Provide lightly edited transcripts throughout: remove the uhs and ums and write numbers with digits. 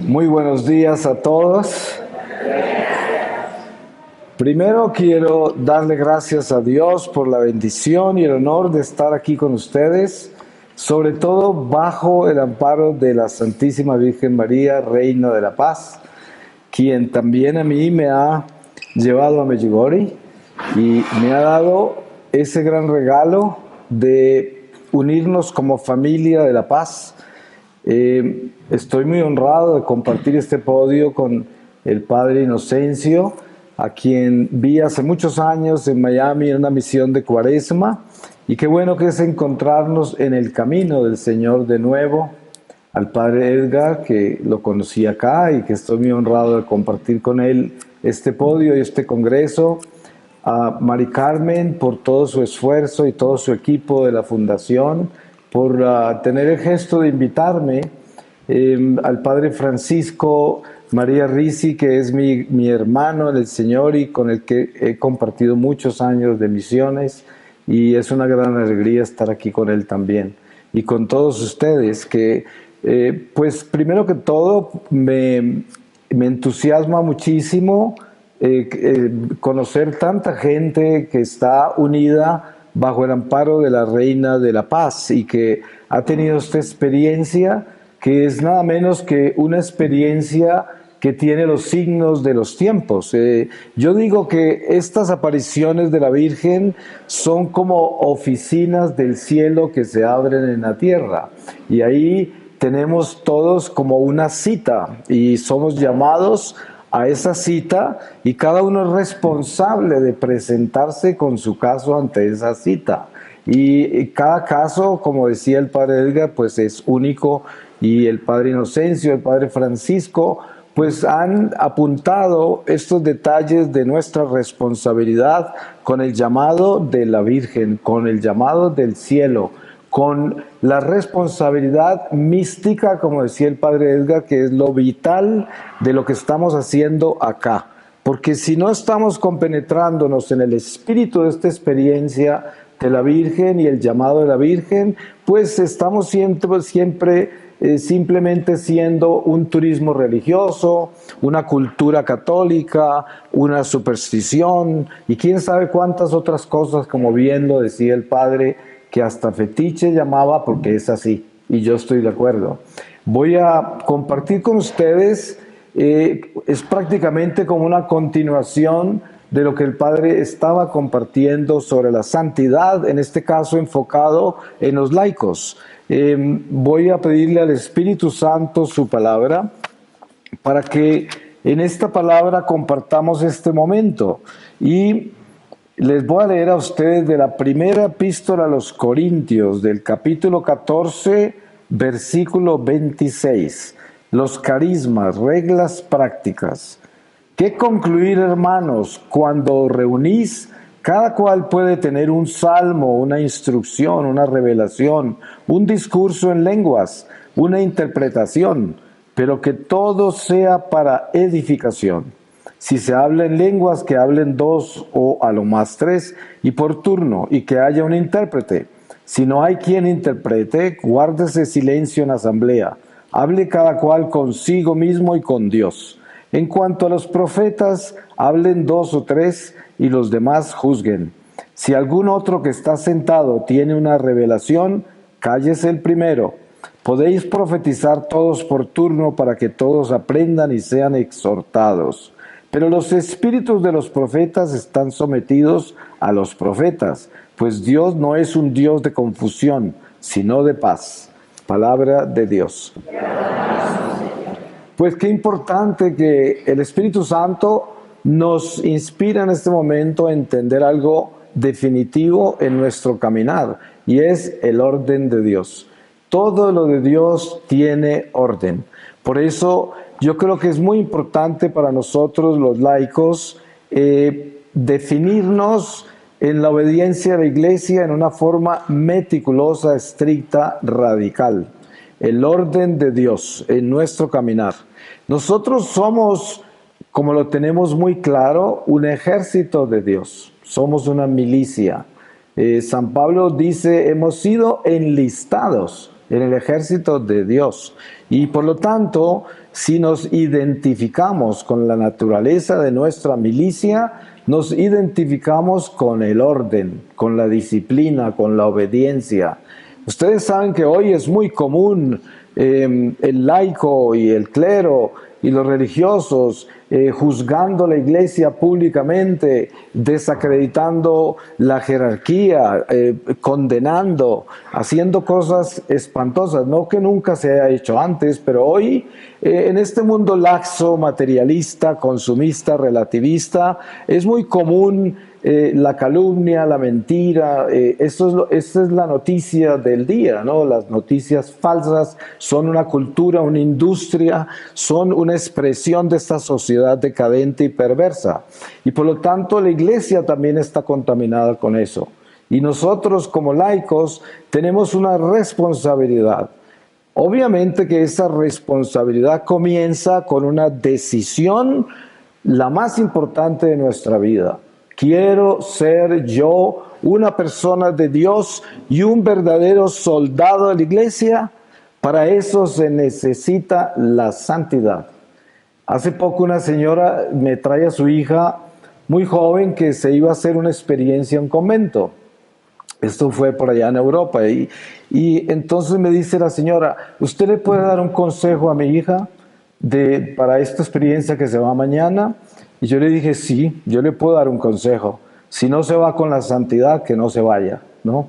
Muy buenos días a todos. Primero quiero darle gracias a Dios por la bendición y el honor de estar aquí con ustedes, sobre todo bajo el amparo de la Santísima Virgen María, Reina de la Paz, quien también a mí me ha llevado a Medjugorje y me ha dado ese gran regalo de unirnos como familia de la paz. Estoy muy honrado de compartir este podio con el Padre Inocencio, a quien vi hace muchos años en Miami en una misión de Cuaresma, y qué bueno que es encontrarnos en el camino del Señor de nuevo. Al Padre Edgar, que lo conocí acá y que estoy muy honrado de compartir con él este podio y este congreso. A Mari Carmen por todo su esfuerzo y todo su equipo de la Fundación, por tener el gesto de invitarme, al Padre Francisco María Risi, que es mi hermano en el Señor y con el que he compartido muchos años de misiones, y es una gran alegría estar aquí con él también. Y con todos ustedes, que pues primero que todo me entusiasma muchísimo conocer tanta gente que está unida bajo el amparo de la Reina de la Paz y que ha tenido esta experiencia que es nada menos que una experiencia que tiene los signos de los tiempos. Yo digo que estas apariciones de la Virgen son como oficinas del cielo que se abren en la tierra, y ahí tenemos todos como una cita y somos llamados a esa cita, y cada uno es responsable de presentarse con su caso ante esa cita. Y cada caso, como decía el Padre Edgar, pues es único, y el Padre Inocencio, el Padre Francisco, pues han apuntado estos detalles de nuestra responsabilidad con el llamado de la Virgen, con el llamado del cielo, con la responsabilidad mística, como decía el Padre Edgar, que es lo vital de lo que estamos haciendo acá. Porque si no estamos compenetrándonos en el espíritu de esta experiencia de la Virgen y el llamado de la Virgen, pues estamos siempre simplemente siendo un turismo religioso, una cultura católica, una superstición y quién sabe cuántas otras cosas, como bien lo decía el Padre, que hasta fetiche llamaba, porque es así, y yo estoy de acuerdo. Voy a compartir con ustedes, es prácticamente como una continuación de lo que el Padre estaba compartiendo sobre la santidad, en este caso enfocado en los laicos. Voy a pedirle al Espíritu Santo su palabra, para que en esta palabra compartamos este momento. Y les voy a leer a ustedes de la primera epístola a los Corintios, del capítulo 14, versículo 26. Los carismas, reglas prácticas. ¿Qué concluir, hermanos? Cuando os reunís, cada cual puede tener un salmo, una instrucción, una revelación, un discurso en lenguas, una interpretación, pero que todo sea para edificación. Si se habla en lenguas, que hablen dos o a lo más tres, y por turno, y que haya un intérprete. Si no hay quien interprete, guárdese silencio en asamblea. Hable cada cual consigo mismo y con Dios. En cuanto a los profetas, hablen dos o tres, y los demás juzguen. Si algún otro que está sentado tiene una revelación, cállese el primero. Podéis profetizar todos por turno para que todos aprendan y sean exhortados. Pero los espíritus de los profetas están sometidos a los profetas, pues Dios no es un Dios de confusión, sino de paz. Palabra de Dios. Pues qué importante que el Espíritu Santo nos inspira en este momento a entender algo definitivo en nuestro caminar, y es el orden de Dios. Todo lo de Dios tiene orden. Por eso yo creo que es muy importante para nosotros los laicos definirnos en la obediencia a la Iglesia en una forma meticulosa, estricta, radical. El orden de Dios en nuestro caminar. Nosotros somos, como lo tenemos muy claro, un ejército de Dios. Somos una milicia. San Pablo dice, hemos sido enlistados en el ejército de Dios. Y por lo tanto, si nos identificamos con la naturaleza de nuestra milicia, nos identificamos con el orden, con la disciplina, con la obediencia. Ustedes saben que hoy es muy común el laico y el clero y los religiosos juzgando la iglesia públicamente, desacreditando la jerarquía, condenando, haciendo cosas espantosas, no que nunca se haya hecho antes, pero hoy en este mundo laxo, materialista, consumista, relativista, es muy común la calumnia, la mentira. Esta es la noticia del día, ¿no? Las noticias falsas son una cultura, una industria, son una expresión de esta sociedad decadente y perversa. Y por lo tanto la iglesia también está contaminada con eso. Y nosotros como laicos tenemos una responsabilidad. Obviamente que esa responsabilidad comienza con una decisión, la más importante de nuestra vida. Quiero ser yo una persona de Dios y un verdadero soldado de la iglesia. Para eso se necesita la santidad. Hace poco una señora me trae a su hija muy joven que se iba a hacer una experiencia en un convento. Esto fue por allá en Europa. Y entonces me dice la señora, ¿usted le puede dar un consejo a mi hija para esta experiencia que se va mañana? Y yo le dije, sí, yo le puedo dar un consejo. Si no se va con la santidad, que no se vaya, ¿no?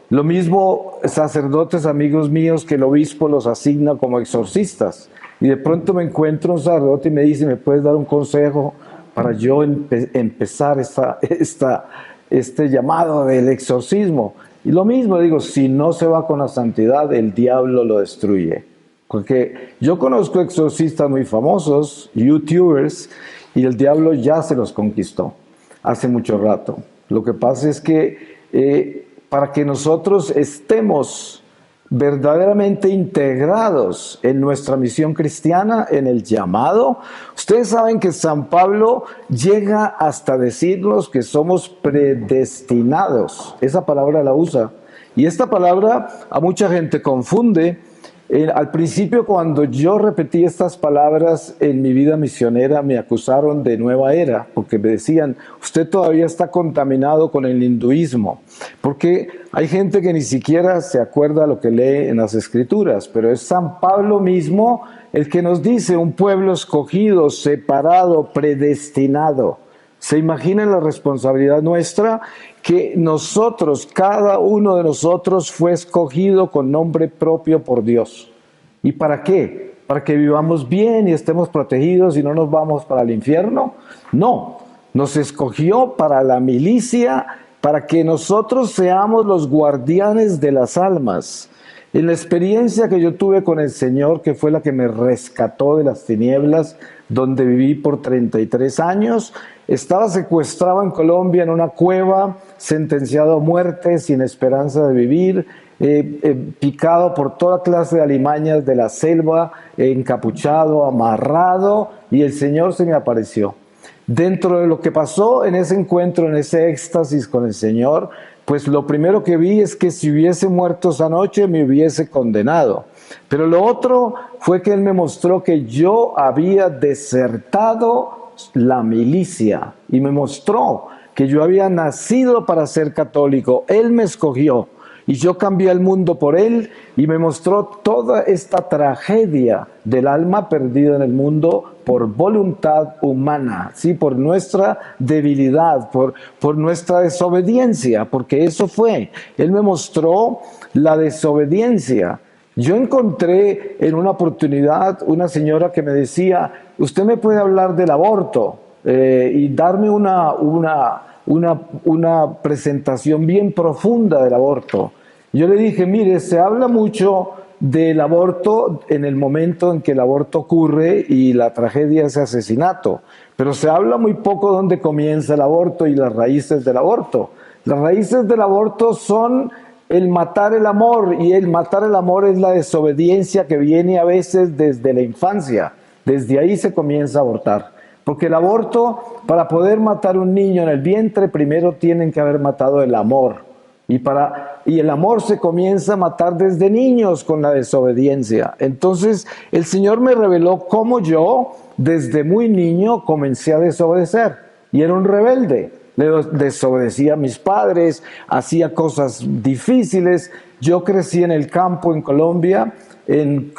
Lo mismo sacerdotes amigos míos que el obispo los asigna como exorcistas. Y de pronto me encuentro un sacerdote y me dice, ¿me puedes dar un consejo para yo empezar este llamado del exorcismo? Y lo mismo digo, si no se va con la santidad, el diablo lo destruye. Porque yo conozco exorcistas muy famosos, youtubers, y el diablo ya se los conquistó hace mucho rato. Lo que pasa es que para que nosotros estemos verdaderamente integrados en nuestra misión cristiana, en el llamado, ustedes saben que San Pablo llega hasta decirnos que somos predestinados. Esa palabra la usa. Y esta palabra a mucha gente confunde. Al principio, cuando yo repetí estas palabras en mi vida misionera, me acusaron de nueva era, porque me decían, usted todavía está contaminado con el hinduismo, porque hay gente que ni siquiera se acuerda lo que lee en las escrituras, pero es San Pablo mismo el que nos dice, un pueblo escogido, separado, predestinado. ¿Se imaginan la responsabilidad nuestra? Que nosotros, cada uno de nosotros fue escogido con nombre propio por Dios. ¿Y para qué? ¿Para que vivamos bien y estemos protegidos y no nos vamos para el infierno? No, nos escogió para la milicia, para que nosotros seamos los guardianes de las almas. En la experiencia que yo tuve con el Señor, que fue la que me rescató de las tinieblas, donde viví por 33 años, estaba secuestrado en Colombia en una cueva, sentenciado a muerte, sin esperanza de vivir, picado por toda clase de alimañas de la selva, encapuchado, amarrado, y el Señor se me apareció. Dentro de lo que pasó en ese encuentro, en ese éxtasis con el Señor, pues lo primero que vi es que si hubiese muerto esa noche me hubiese condenado. Pero lo otro fue que Él me mostró que yo había desertado la milicia y me mostró que yo había nacido para ser católico. Él me escogió y yo cambié el mundo por Él, y me mostró toda esta tragedia del alma perdida en el mundo por voluntad humana, ¿sí? Por nuestra debilidad, por nuestra desobediencia, porque eso fue. Él me mostró la desobediencia. Yo encontré en una oportunidad una señora que me decía, usted me puede hablar del aborto y darme una presentación bien profunda del aborto. Yo le dije, mire, se habla mucho del aborto en el momento en que el aborto ocurre y la tragedia es asesinato, pero se habla muy poco dónde comienza el aborto y las raíces del aborto. Las raíces del aborto son el matar el amor, y el matar el amor es la desobediencia que viene a veces desde la infancia. Desde ahí se comienza a abortar. Porque el aborto, para poder matar un niño en el vientre, primero tienen que haber matado el amor. Y y el amor se comienza a matar desde niños con la desobediencia. Entonces el Señor me reveló cómo yo desde muy niño comencé a desobedecer y era un rebelde. Le desobedecía a mis padres, hacía cosas difíciles. Yo crecí en el campo en Colombia, en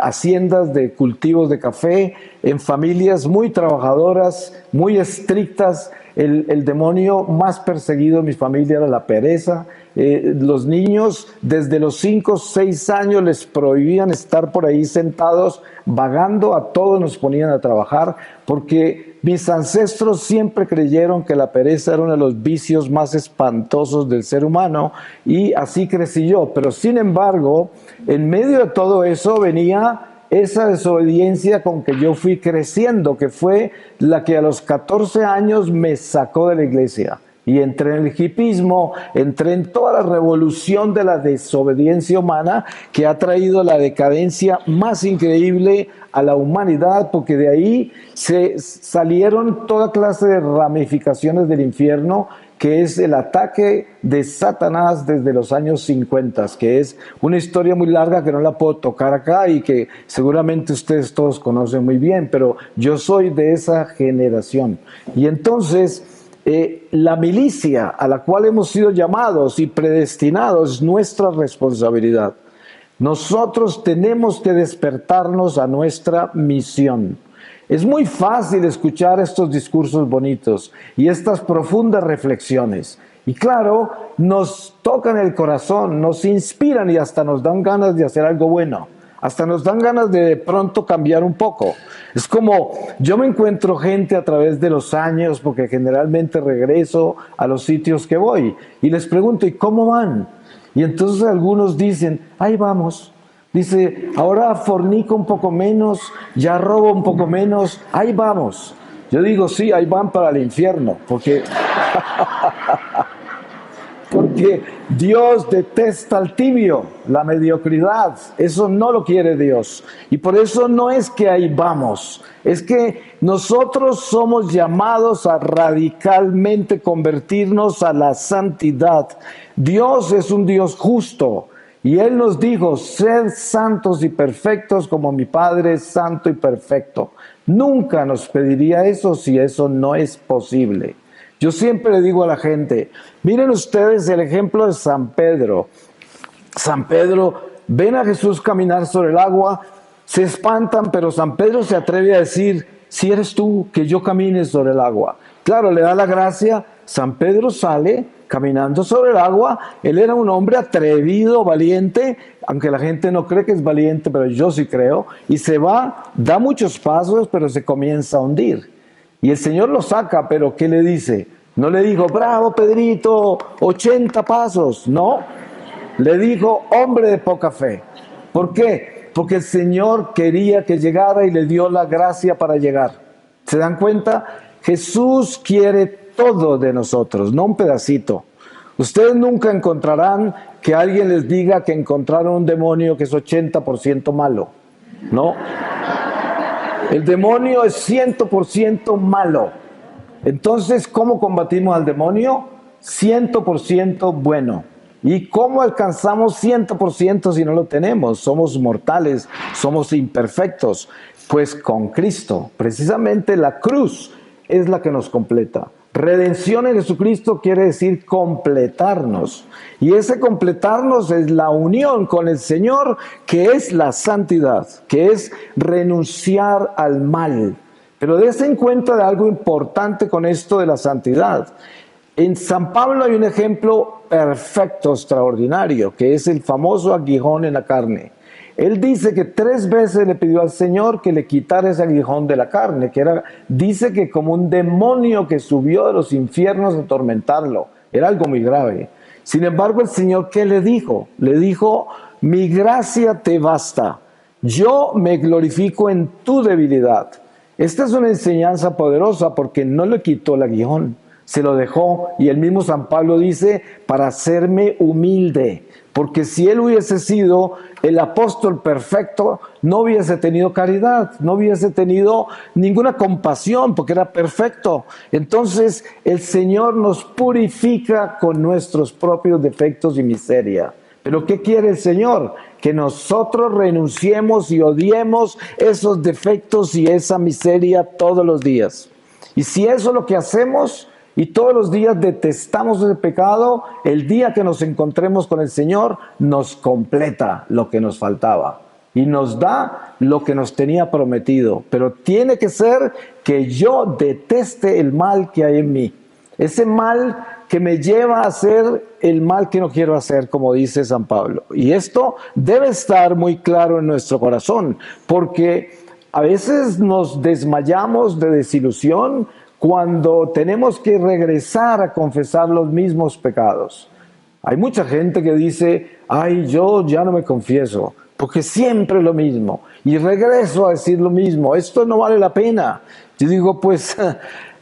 haciendas de cultivos de café, en familias muy trabajadoras, muy estrictas. El demonio más perseguido en mi familia era la pereza. Los niños desde los 5 o 6 años les prohibían estar por ahí sentados vagando, a todos nos ponían a trabajar porque mis ancestros siempre creyeron que la pereza era uno de los vicios más espantosos del ser humano y así crecí yo. Pero sin embargo, en medio de todo eso venía esa desobediencia con que yo fui creciendo, que fue la que a los 14 años me sacó de la iglesia. Y entré en el hipismo, entré en toda la revolución de la desobediencia humana que ha traído la decadencia más increíble a la humanidad, porque de ahí se salieron toda clase de ramificaciones del infierno, que es el ataque de Satanás desde los años 50, que es una historia muy larga que no la puedo tocar acá y que seguramente ustedes todos conocen muy bien, pero yo soy de esa generación. Y entonces la milicia a la cual hemos sido llamados y predestinados es nuestra responsabilidad. Nosotros tenemos que despertarnos a nuestra misión. Es muy fácil escuchar estos discursos bonitos y estas profundas reflexiones. Y claro, nos tocan el corazón, nos inspiran y hasta nos dan ganas de hacer algo bueno. Hasta nos dan ganas de pronto cambiar un poco. Es como, yo me encuentro gente a través de los años, porque generalmente regreso a los sitios que voy, y les pregunto, ¿y cómo van? Y entonces algunos dicen, ahí vamos. Dice, ahora fornico un poco menos, ya robo un poco menos, ahí vamos. Yo digo, sí, ahí van para el infierno, porque Dios detesta al tibio, la mediocridad. Eso no lo quiere Dios. Y por eso no es que ahí vamos, es que nosotros somos llamados a radicalmente convertirnos a la santidad. Dios es un Dios justo. Y Él nos dijo, sed santos y perfectos como mi Padre es santo y perfecto. Nunca nos pediría eso si eso no es posible. Yo siempre le digo a la gente, miren ustedes el ejemplo de San Pedro. San Pedro, ven a Jesús caminar sobre el agua, se espantan, pero San Pedro se atreve a decir, si eres tú, que yo camine sobre el agua. Claro, le da la gracia, San Pedro sale caminando sobre el agua, él era un hombre atrevido, valiente, aunque la gente no cree que es valiente, pero yo sí creo, y se va, da muchos pasos, pero se comienza a hundir. Y el Señor lo saca, pero ¿qué le dice? No le dijo, bravo Pedrito, 80 pasos, no. Le dijo, hombre de poca fe. ¿Por qué? Porque el Señor quería que llegara y le dio la gracia para llegar. ¿Se dan cuenta? Jesús quiere todo de nosotros, no un pedacito. Ustedes nunca encontrarán que alguien les diga que encontraron un demonio que es 80% malo. No. El demonio es 100% malo. Entonces, ¿cómo combatimos al demonio? 100% bueno. ¿Y cómo alcanzamos 100% si no lo tenemos? Somos mortales, somos imperfectos. Pues con Cristo, precisamente la cruz es la que nos completa. Redención en Jesucristo quiere decir completarnos. Y ese completarnos es la unión con el Señor, que es la santidad, que es renunciar al mal. Pero dense en cuenta de algo importante con esto de la santidad. En San Pablo hay un ejemplo perfecto, extraordinario, que es el famoso aguijón en la carne. Él dice que 3 veces le pidió al Señor que le quitara ese aguijón de la carne, que era, dice que como un demonio que subió de los infiernos a atormentarlo. Era algo muy grave. Sin embargo, el Señor, ¿qué le dijo? Le dijo, mi gracia te basta. Yo me glorifico en tu debilidad. Esta es una enseñanza poderosa porque no le quitó el aguijón. Se lo dejó, y el mismo San Pablo dice, para hacerme humilde, porque si él hubiese sido el apóstol perfecto, no hubiese tenido caridad, no hubiese tenido ninguna compasión, porque era perfecto. Entonces el Señor nos purifica con nuestros propios defectos y miseria. ¿Pero qué quiere el Señor? Que nosotros renunciemos y odiemos esos defectos y esa miseria todos los días. Y si eso es lo que hacemos, y todos los días detestamos ese pecado, el día que nos encontremos con el Señor, nos completa lo que nos faltaba y nos da lo que nos tenía prometido. Pero tiene que ser que yo deteste el mal que hay en mí. Ese mal que me lleva a hacer el mal que no quiero hacer, como dice San Pablo. Y esto debe estar muy claro en nuestro corazón, porque a veces nos desmayamos de desilusión cuando tenemos que regresar a confesar los mismos pecados. Hay mucha gente que dice, ay, yo ya no me confieso, porque siempre es lo mismo, y regreso a decir lo mismo, esto no vale la pena. Yo digo, pues,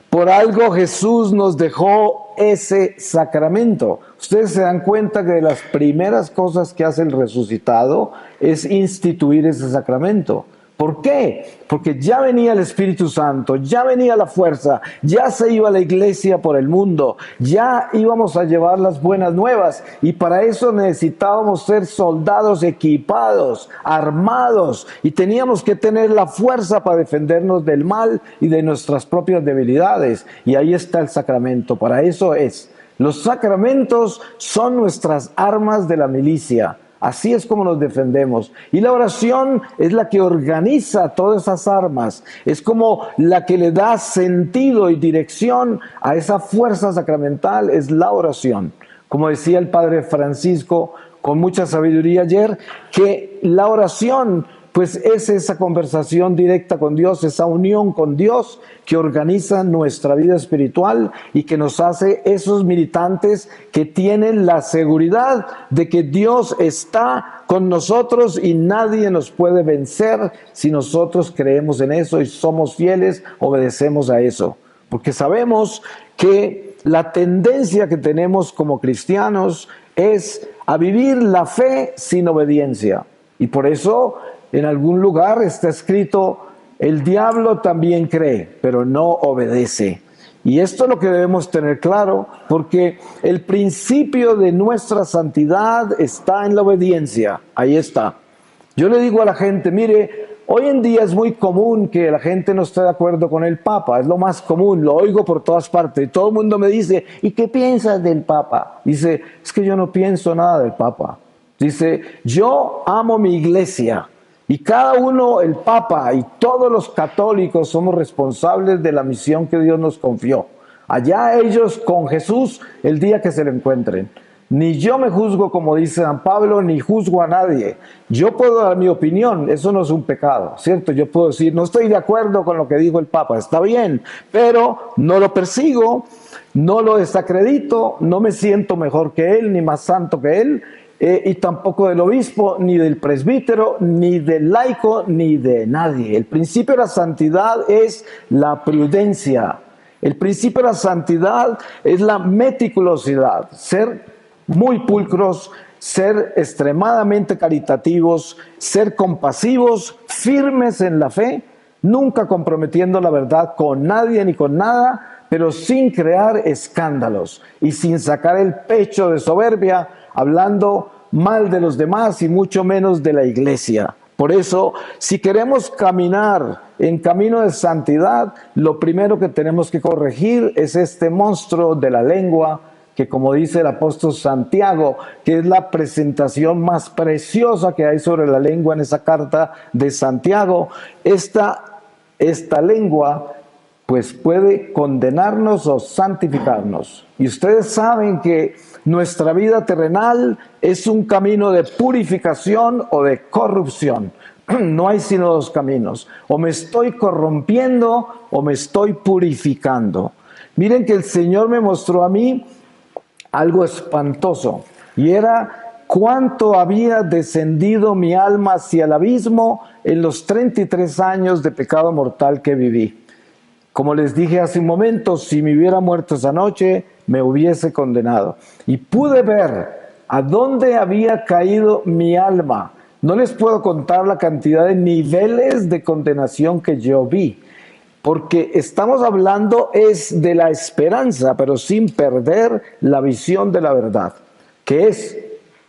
por algo Jesús nos dejó ese sacramento. Ustedes se dan cuenta que de las primeras cosas que hace el resucitado es instituir ese sacramento. ¿Por qué? Porque ya venía el Espíritu Santo, ya venía la fuerza, ya se iba la iglesia por el mundo, ya íbamos a llevar las buenas nuevas, y para eso necesitábamos ser soldados equipados, armados, y teníamos que tener la fuerza para defendernos del mal y de nuestras propias debilidades. Y ahí está el sacramento, para eso es. Los sacramentos son nuestras armas de la milicia. Así es como nos defendemos. Y la oración es la que organiza todas esas armas. Es como la que le da sentido y dirección a esa fuerza sacramental, es la oración. Como decía el Padre Francisco con mucha sabiduría ayer, que la oración pues es esa conversación directa con Dios, esa unión con Dios que organiza nuestra vida espiritual y que nos hace esos militantes que tienen la seguridad de que Dios está con nosotros y nadie nos puede vencer si nosotros creemos en eso y somos fieles, obedecemos a eso. Porque sabemos que la tendencia que tenemos como cristianos es a vivir la fe sin obediencia. Y por eso en algún lugar está escrito, el diablo también cree, pero no obedece. Y esto es lo que debemos tener claro, porque el principio de nuestra santidad está en la obediencia. Ahí está. Yo le digo a la gente, mire, hoy en día es muy común que la gente no esté de acuerdo con el Papa, es lo más común, lo oigo por todas partes. Y todo el mundo me dice, ¿y qué piensas del Papa? Dice, es que yo no pienso nada del Papa. Dice, yo amo mi iglesia. Y cada uno, el Papa y todos los católicos, somos responsables de la misión que Dios nos confió. Allá ellos con Jesús el día que se lo encuentren. Ni yo me juzgo, como dice San Pablo, ni juzgo a nadie. Yo puedo dar mi opinión, eso no es un pecado, ¿cierto? Yo puedo decir, no estoy de acuerdo con lo que dijo el Papa, está bien, pero no lo persigo, no lo desacredito, no me siento mejor que él, ni más santo que él. Y tampoco del obispo, ni del presbítero, ni del laico, ni de nadie. El principio de la santidad es la prudencia. El principio de la santidad es la meticulosidad. Ser muy pulcros, ser extremadamente caritativos, ser compasivos, firmes en la fe, nunca comprometiendo la verdad con nadie ni con nada, pero sin crear escándalos y sin sacar el pecho de soberbia, hablando mal de los demás y mucho menos de la iglesia. Por eso, si queremos caminar en camino de santidad, lo primero que tenemos que corregir es este monstruo de la lengua, que como dice el apóstol Santiago, que es la presentación más preciosa que hay sobre la lengua en esa carta de Santiago. Esta lengua pues puede condenarnos o santificarnos. Y ustedes saben que nuestra vida terrenal es un camino de purificación o de corrupción. No hay sino dos caminos. O me estoy corrompiendo o me estoy purificando. Miren que el Señor me mostró a mí algo espantoso. Y era cuánto había descendido mi alma hacia el abismo en los 33 años de pecado mortal que viví. Como les dije hace un momento, si me hubiera muerto esa noche, me hubiese condenado. Y pude ver a dónde había caído mi alma. No les puedo contar la cantidad de niveles de condenación que yo vi, porque estamos hablando es de la esperanza, pero sin perder la visión de la verdad, que es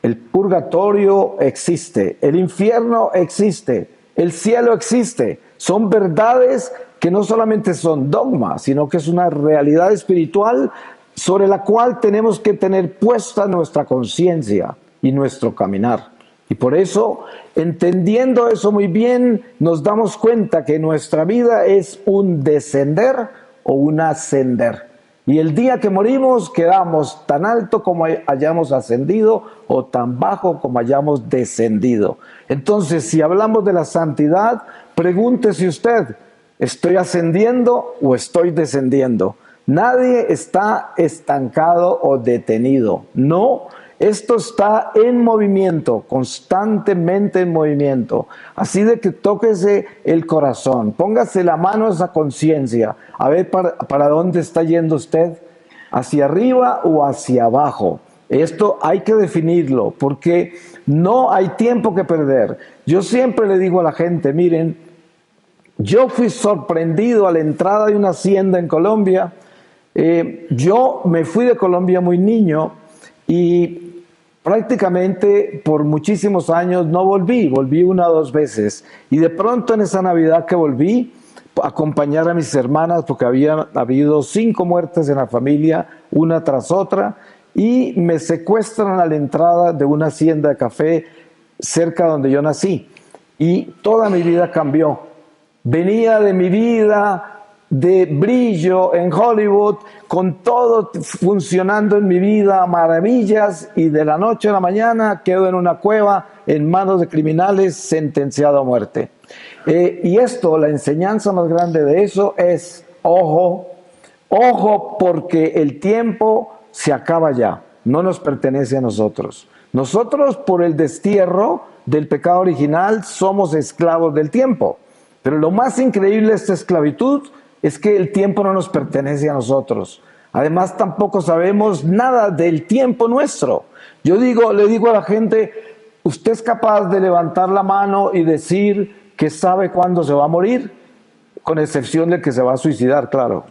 el purgatorio existe, el infierno existe, el cielo existe. Son verdades que no solamente son dogmas, sino que es una realidad espiritual sobre la cual tenemos que tener puesta nuestra conciencia y nuestro caminar. Y por eso, entendiendo eso muy bien, nos damos cuenta que nuestra vida es un descender o un ascender. Y el día que morimos quedamos tan alto como hayamos ascendido o tan bajo como hayamos descendido. Entonces, si hablamos de la santidad, pregúntese usted, ¿estoy ascendiendo o estoy descendiendo? Nadie está estancado o detenido. No, esto está en movimiento, constantemente en movimiento. Así de que tóquese el corazón, póngase la mano a esa conciencia, a ver para dónde está yendo usted, hacia arriba o hacia abajo. Esto hay que definirlo porque no hay tiempo que perder. Yo siempre le digo a la gente, miren, yo fui sorprendido a la entrada de una hacienda en Colombia. Yo me fui de Colombia muy niño y prácticamente por muchísimos años no volví 1 o 2 veces. Y de pronto en esa Navidad que volví, a acompañar a mis hermanas, porque había habido 5 muertes en la familia, una tras otra, y me secuestran a la entrada de una hacienda de café cerca donde yo nací. Y toda mi vida cambió. Venía de mi vida de brillo en Hollywood, con todo funcionando en mi vida, maravillas, y de la noche a la mañana quedo en una cueva en manos de criminales, sentenciado a muerte. Y esto, la enseñanza más grande de eso es, ojo, ojo, porque el tiempo se acaba ya, no nos pertenece a nosotros. Nosotros, por el destierro del pecado original, somos esclavos del tiempo. Pero lo más increíble de esta esclavitud es que el tiempo no nos pertenece a nosotros. Además, tampoco sabemos nada del tiempo nuestro. Le digo a la gente, ¿usted es capaz de levantar la mano y decir que sabe cuándo se va a morir? Con excepción de que se va a suicidar, claro.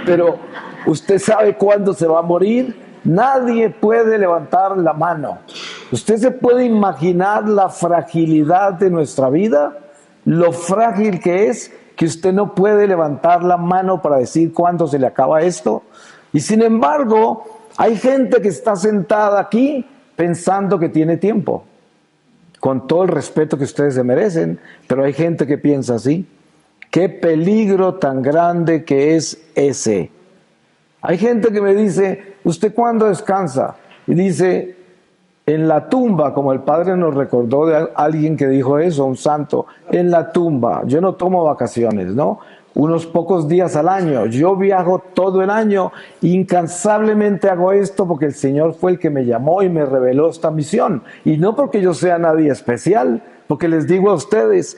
Pero ¿usted sabe cuándo se va a morir? Nadie puede levantar la mano. ¿Usted se puede imaginar la fragilidad de nuestra vida? Lo frágil que es, que usted no puede levantar la mano para decir cuándo se le acaba esto. Y sin embargo, hay gente que está sentada aquí pensando que tiene tiempo. Con todo el respeto que ustedes se merecen, pero hay gente que piensa así. Qué peligro tan grande que es ese. Hay gente que me dice, ¿usted cuándo descansa? Y dice, en la tumba, como el Padre nos recordó de alguien que dijo eso, un santo, en la tumba. Yo no tomo vacaciones, ¿no? Unos pocos días al año. Yo viajo todo el año, incansablemente hago esto porque el Señor fue el que me llamó y me reveló esta misión. Y no porque yo sea nadie especial, porque les digo a ustedes,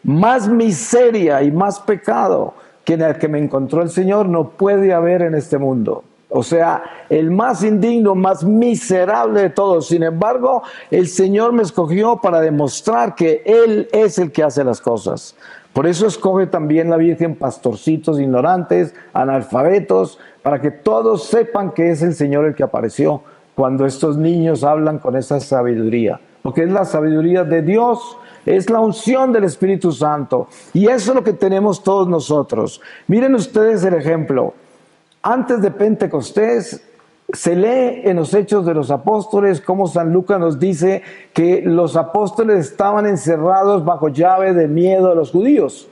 más miseria y más pecado que en el que me encontró el Señor no puede haber en este mundo. O sea, el más indigno, más miserable de todos. Sin embargo, el Señor me escogió para demostrar que Él es el que hace las cosas. Por eso escoge también la Virgen pastorcitos ignorantes, analfabetos, para que todos sepan que es el Señor el que apareció cuando estos niños hablan con esa sabiduría. Porque es la sabiduría de Dios, es la unción del Espíritu Santo. Y eso es lo que tenemos todos nosotros. Miren ustedes el ejemplo. Antes de Pentecostés, se lee en los Hechos de los Apóstoles cómo San Lucas nos dice que los apóstoles estaban encerrados bajo llave de miedo a los judíos.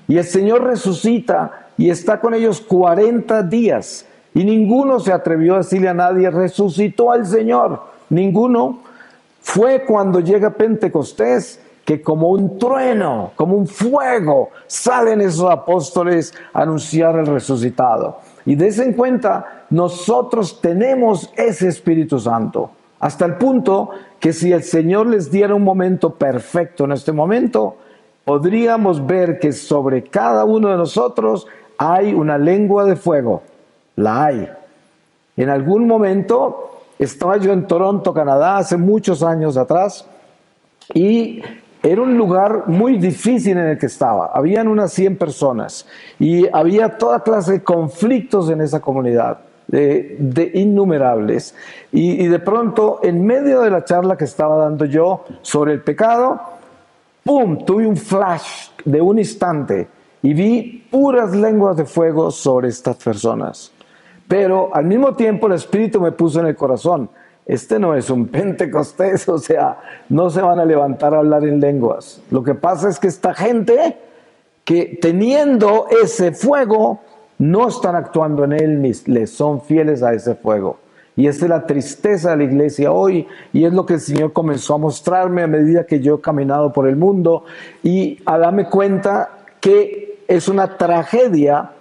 Y el Señor resucita y está con ellos 40 días. Y ninguno se atrevió a decirle a nadie, resucitó al Señor. Ninguno. Fue cuando llega Pentecostés que como un trueno, como un fuego, salen esos apóstoles a anunciar el resucitado. Y des en cuenta, nosotros tenemos ese Espíritu Santo, hasta el punto que si el Señor les diera un momento perfecto en este momento, podríamos ver que sobre cada uno de nosotros hay una lengua de fuego. La hay. En algún momento estaba yo en Toronto, Canadá, hace muchos años atrás, y era un lugar muy difícil en el que estaba. Habían unas 100 personas y había toda clase de conflictos en esa comunidad, de innumerables. Y de pronto, en medio de la charla que estaba dando yo sobre el pecado, ¡pum!, tuve un flash de un instante y vi puras lenguas de fuego sobre estas personas. Pero al mismo tiempo el Espíritu me puso en el corazón: este no es un Pentecostés, o sea, no se van a levantar a hablar en lenguas. Lo que pasa es que esta gente, que teniendo ese fuego, no están actuando en él ni les son fieles a ese fuego. Y esa es la tristeza de la iglesia hoy, y es lo que el Señor comenzó a mostrarme a medida que yo he caminado por el mundo, y a darme cuenta que es una tragedia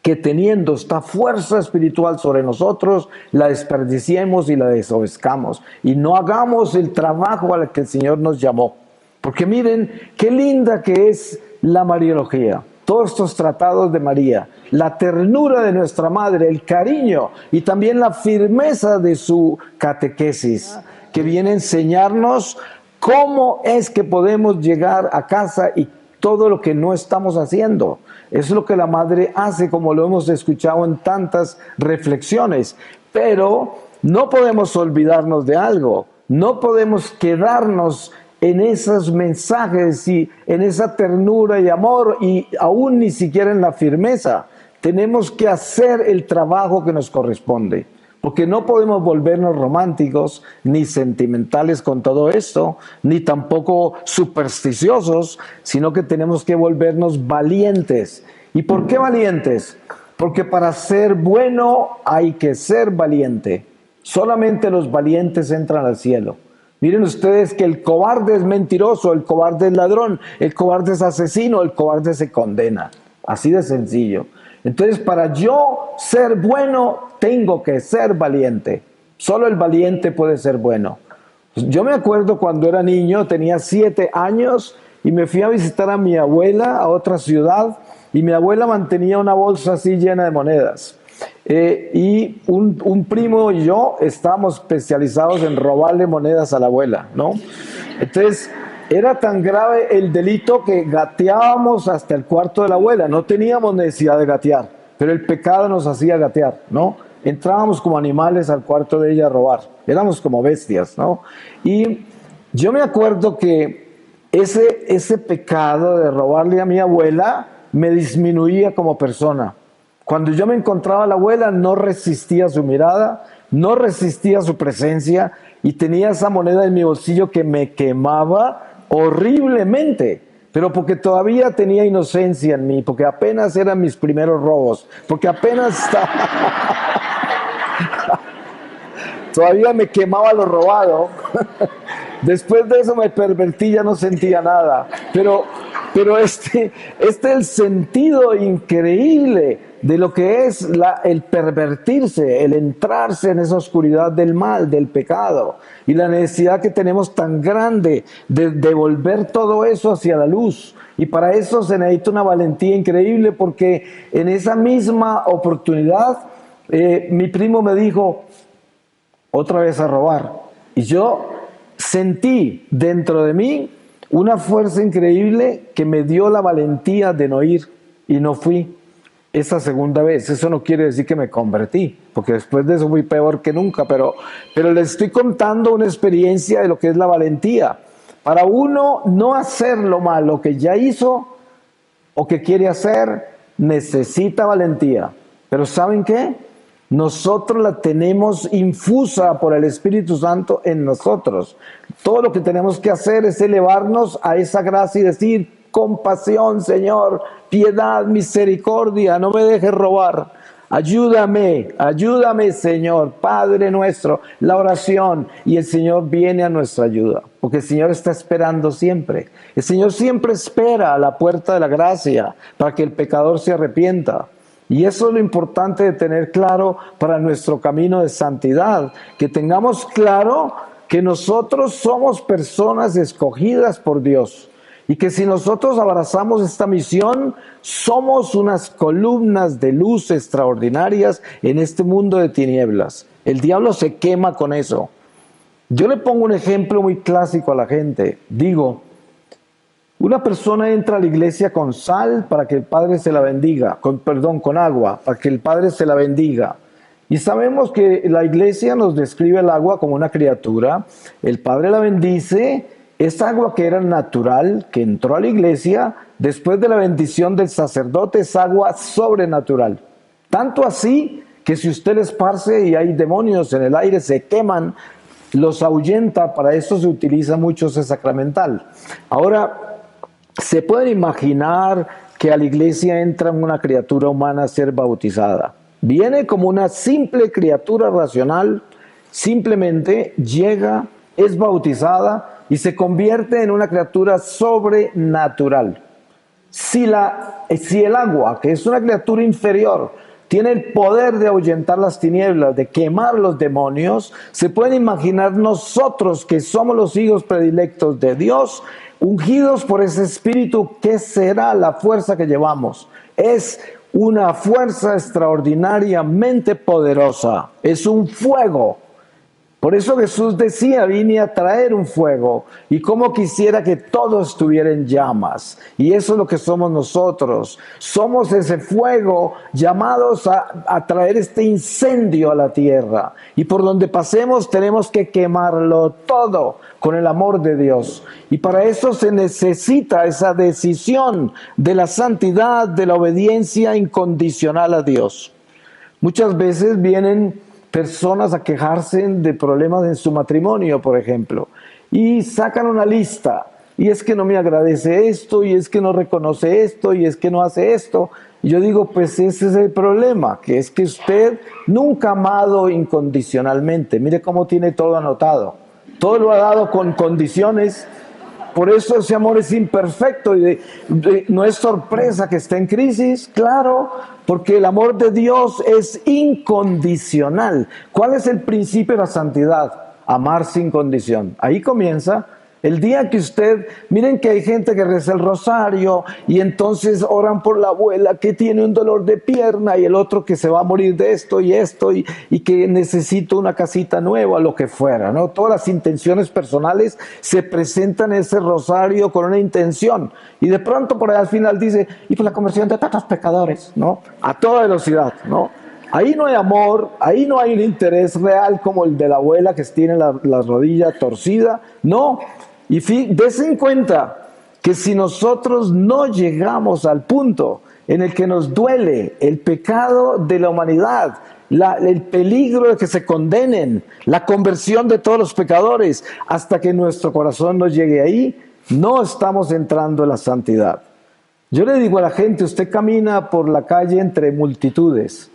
que teniendo esta fuerza espiritual sobre nosotros, la desperdiciemos y la desobedezcamos, y no hagamos el trabajo al que el Señor nos llamó. Porque miren, qué linda que es la Mariología, todos estos tratados de María, la ternura de nuestra madre, el cariño y también la firmeza de su catequesis, que viene a enseñarnos cómo es que podemos llegar a casa y todo lo que no estamos haciendo. Eso es lo que la madre hace, como lo hemos escuchado en tantas reflexiones. Pero no podemos olvidarnos de algo. No podemos quedarnos en esos mensajes y en esa ternura y amor, y aún ni siquiera en la firmeza. Tenemos que hacer el trabajo que nos corresponde, porque no podemos volvernos románticos ni sentimentales con todo esto, ni tampoco supersticiosos, sino que tenemos que volvernos valientes. ¿Y por qué valientes? Porque para ser bueno hay que ser valiente. Solamente los valientes entran al cielo. Miren ustedes que el cobarde es mentiroso, el cobarde es ladrón, el cobarde es asesino, el cobarde se condena. Así de sencillo. Entonces, para yo ser bueno, tengo que ser valiente. Solo el valiente puede ser bueno. Yo me acuerdo cuando era niño, tenía 7 años, y me fui a visitar a mi abuela a otra ciudad, y mi abuela mantenía una bolsa así llena de monedas. Y un primo y yo estábamos especializados en robarle monedas a la abuela, ¿no? Entonces, era tan grave el delito que gateábamos hasta el cuarto de la abuela. No teníamos necesidad de gatear, pero el pecado nos hacía gatear, ¿no? Entrábamos como animales al cuarto de ella a robar. Éramos como bestias, ¿no? Y yo me acuerdo que ese pecado de robarle a mi abuela me disminuía como persona. Cuando yo me encontraba a la abuela, no resistía su mirada, no resistía su presencia, y tenía esa moneda en mi bolsillo que me quemaba horriblemente, pero porque todavía tenía inocencia en mí, porque apenas eran mis primeros robos, porque apenas estaba... todavía me quemaba lo robado. Después de eso me pervertí, ya no sentía nada, pero este es el sentido increíble de lo que es el pervertirse, el entrarse en esa oscuridad del mal, del pecado, y la necesidad que tenemos tan grande de devolver todo eso hacia la luz. Y para eso se necesita una valentía increíble, porque en esa misma oportunidad mi primo me dijo: otra vez a robar. Y yo sentí dentro de mí una fuerza increíble que me dio la valentía de no ir, y no fui esa segunda vez. Eso no quiere decir que me convertí, porque después de eso fui peor que nunca, pero les estoy contando una experiencia de lo que es la valentía. Para uno no hacer lo malo que ya hizo o que quiere hacer, necesita valentía. Pero ¿saben qué? Nosotros la tenemos infusa por el Espíritu Santo en nosotros. Todo lo que tenemos que hacer es elevarnos a esa gracia y decir: compasión, Señor, piedad, misericordia, no me dejes robar. Ayúdame, ayúdame, Señor, Padre nuestro. La oración, y el Señor viene a nuestra ayuda, porque el Señor está esperando siempre. El Señor siempre espera a la puerta de la gracia para que el pecador se arrepienta. Y eso es lo importante de tener claro para nuestro camino de santidad, que tengamos claro que nosotros somos personas escogidas por Dios, y que si nosotros abrazamos esta misión, somos unas columnas de luz extraordinarias en este mundo de tinieblas. El diablo se quema con eso. Yo le pongo un ejemplo muy clásico a la gente. Digo, una persona entra a la iglesia con sal para que el Padre se la bendiga, con agua, para que el Padre se la bendiga. Y sabemos que la iglesia nos describe el agua como una criatura, el Padre la bendice, es agua que era natural, que entró a la iglesia, después de la bendición del sacerdote es agua sobrenatural. Tanto así que si usted le esparce y hay demonios en el aire, se queman, los ahuyenta, para eso se utiliza mucho ese sacramental. Ahora, ¿se pueden imaginar que a la iglesia entra una criatura humana a ser bautizada? Viene como una simple criatura racional, simplemente llega, es bautizada y se convierte en una criatura sobrenatural. Si el agua, que es una criatura inferior, tiene el poder de ahuyentar las tinieblas, de quemar los demonios, se pueden imaginar nosotros que somos los hijos predilectos de Dios, ungidos por ese Espíritu, ¿qué será la fuerza que llevamos? Es una fuerza extraordinariamente poderosa, es un fuego. Por eso Jesús decía, vine a traer un fuego, y como quisiera que todo estuviera en llamas. Y eso es lo que somos nosotros. Somos ese fuego llamados a traer este incendio a la tierra. Y por donde pasemos tenemos que quemarlo todo con el amor de Dios. Y para eso se necesita esa decisión de la santidad, de la obediencia incondicional a Dios. Muchas veces vienen personas a quejarse de problemas en su matrimonio, por ejemplo, y sacan una lista, y es que no me agradece esto, y es que no reconoce esto, y es que no hace esto. Y yo digo, pues ese es el problema, que es que usted nunca ha amado incondicionalmente. Mire cómo tiene todo anotado, todo lo ha dado con condiciones. Por eso ese amor es imperfecto y no es sorpresa que esté en crisis, claro, porque el amor de Dios es incondicional. ¿Cuál es el principio de la santidad? Amar sin condición. Ahí comienza. El día que usted, miren que hay gente que reza el rosario y entonces oran por la abuela que tiene un dolor de pierna y el otro que se va a morir de esto y que necesita una casita nueva, lo que fuera, ¿no? Todas las intenciones personales se presentan en ese rosario con una intención y de pronto por ahí al final dice, y por la conversión de tantos pecadores, ¿no? A toda velocidad, ¿no? Ahí no hay amor, ahí no hay un interés real como el de la abuela que tiene la rodilla torcida, no. Y dése en cuenta que si nosotros no llegamos al punto en el que nos duele el pecado de la humanidad, el peligro de que se condenen, la conversión de todos los pecadores, hasta que nuestro corazón no llegue ahí, no estamos entrando en la santidad. Yo le digo a la gente, usted camina por la calle entre multitudes,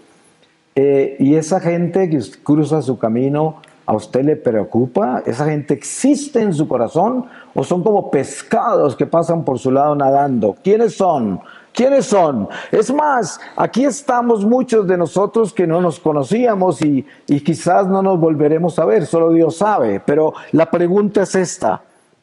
y esa gente que cruza su camino, ¿a usted le preocupa? ¿Esa gente existe en su corazón? ¿O son como pescados que pasan por su lado nadando? ¿Quiénes son? ¿Quiénes son? Es más, aquí estamos muchos de nosotros que no nos conocíamos y quizás no nos volveremos a ver, solo Dios sabe. Pero la pregunta es esta.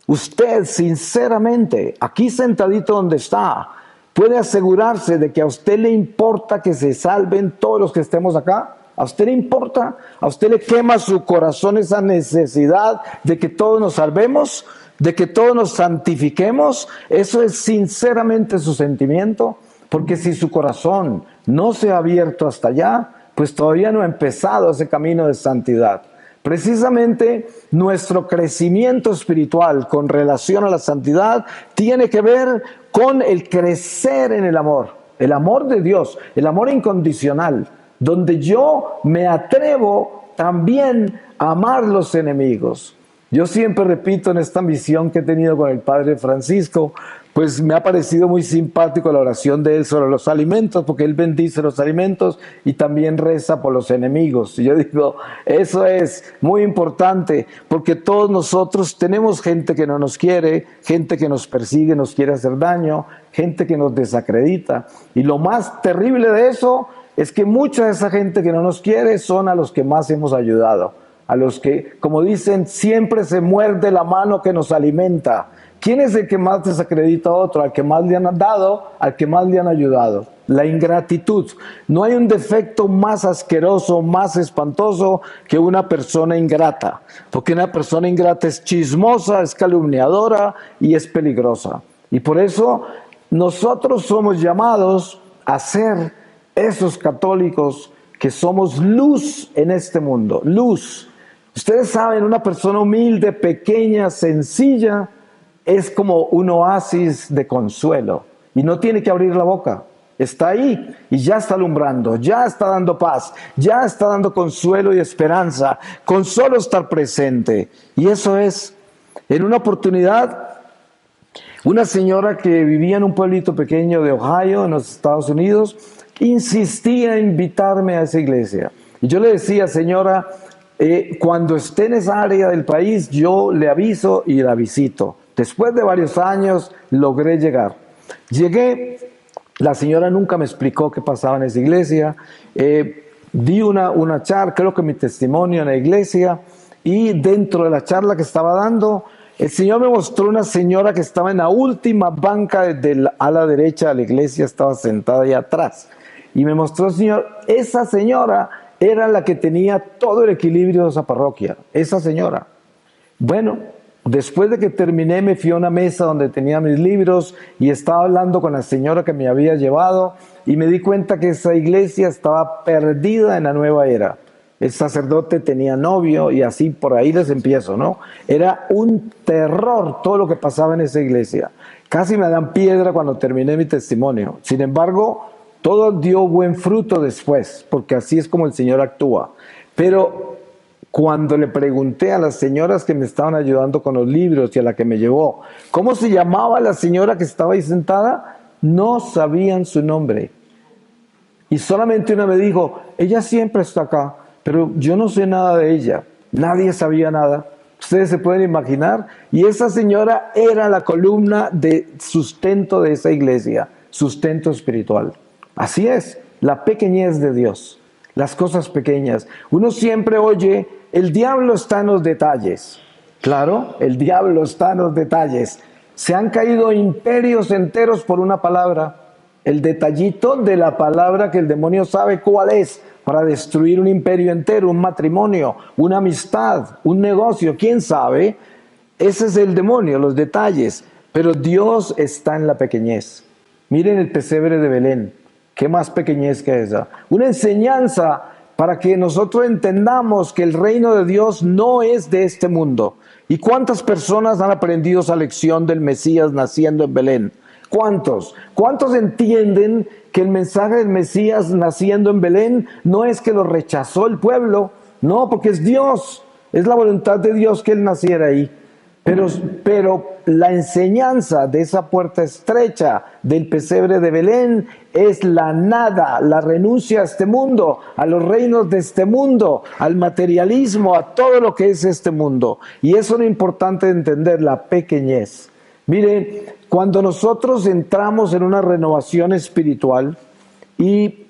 Usted, sinceramente, aquí sentadito donde está, ¿puede asegurarse de que a usted le importa que se salven todos los que estemos acá? ¿A usted le importa? ¿A usted le quema su corazón esa necesidad de que todos nos salvemos? ¿De que todos nos santifiquemos? ¿Eso es sinceramente su sentimiento? Porque si su corazón no se ha abierto hasta allá, pues todavía no ha empezado ese camino de santidad. Precisamente nuestro crecimiento espiritual con relación a la santidad tiene que ver con el crecer en el amor de Dios, el amor incondicional, donde yo me atrevo también a amar los enemigos. Yo siempre repito en esta misión que he tenido con el Padre Francisco, pues me ha parecido muy simpático la oración de él sobre los alimentos, porque él bendice los alimentos y también reza por los enemigos. Y yo digo, eso es muy importante, porque todos nosotros tenemos gente que no nos quiere, gente que nos persigue, nos quiere hacer daño, gente que nos desacredita. Y lo más terrible de eso es que mucha de esa gente que no nos quiere son a los que más hemos ayudado, a los que, como dicen, siempre se muerde la mano que nos alimenta. ¿Quién es el que más desacredita a otro? Al que más le han dado, al que más le han ayudado. La ingratitud. No hay un defecto más asqueroso, más espantoso que una persona ingrata. Porque una persona ingrata es chismosa, es calumniadora y es peligrosa. Y por eso nosotros somos llamados a ser esos católicos que somos luz en este mundo. Luz. Ustedes saben, una persona humilde, pequeña, sencilla, es como un oasis de consuelo y no tiene que abrir la boca, está ahí y ya está alumbrando, ya está dando paz, ya está dando consuelo y esperanza con solo estar presente. Y eso es, en una oportunidad, una señora que vivía en un pueblito pequeño de Ohio, en los Estados Unidos, insistía en invitarme a esa iglesia. Y yo le decía, señora, cuando esté en esa área del país, yo le aviso y la visito. Después de varios años logré llegar. Llegué, la señora nunca me explicó qué pasaba en esa iglesia. Di una charla, creo que mi testimonio en la iglesia, y dentro de la charla que estaba dando, el Señor me mostró una señora que estaba en la última banca a la derecha de la iglesia, estaba sentada ahí atrás. Y me mostró el Señor, esa señora era la que tenía todo el equilibrio de esa parroquia, esa señora. Bueno, después de que terminé, me fui a una mesa donde tenía mis libros y estaba hablando con la señora que me había llevado y me di cuenta que esa iglesia estaba perdida en la nueva era. El sacerdote tenía novio y así por ahí les empiezo, ¿no? Era un terror todo lo que pasaba en esa iglesia. Casi me dan piedra cuando terminé mi testimonio. Sin embargo, todo dio buen fruto después, porque así es como el Señor actúa. Pero cuando le pregunté a las señoras que me estaban ayudando con los libros y a la que me llevó, ¿cómo se llamaba la señora que estaba ahí sentada? No sabían su nombre. Y solamente una me dijo, ella siempre está acá, pero yo no sé nada de ella. Nadie sabía nada. Ustedes se pueden imaginar. Y esa señora era la columna de sustento de esa iglesia, sustento espiritual. Así es, la pequeñez de Dios, las cosas pequeñas. Uno siempre oye, el diablo está en los detalles. Claro, el diablo está en los detalles. Se han caído imperios enteros por una palabra. El detallito de la palabra que el demonio sabe cuál es para destruir un imperio entero, un matrimonio, una amistad, un negocio, quién sabe. Ese es el demonio, los detalles. Pero Dios está en la pequeñez. Miren el pesebre de Belén. ¿Qué más pequeñez que esa? Una enseñanza para que nosotros entendamos que el reino de Dios no es de este mundo. ¿Y cuántas personas han aprendido esa lección del Mesías naciendo en Belén? ¿Cuántos? ¿Cuántos entienden que el mensaje del Mesías naciendo en Belén no es que lo rechazó el pueblo? No, porque es Dios, es la voluntad de Dios que él naciera ahí. Pero la enseñanza de esa puerta estrecha del pesebre de Belén es la nada, la renuncia a este mundo, a los reinos de este mundo, al materialismo, a todo lo que es este mundo. Y eso es lo importante de entender, la pequeñez. Miren, cuando nosotros entramos en una renovación espiritual y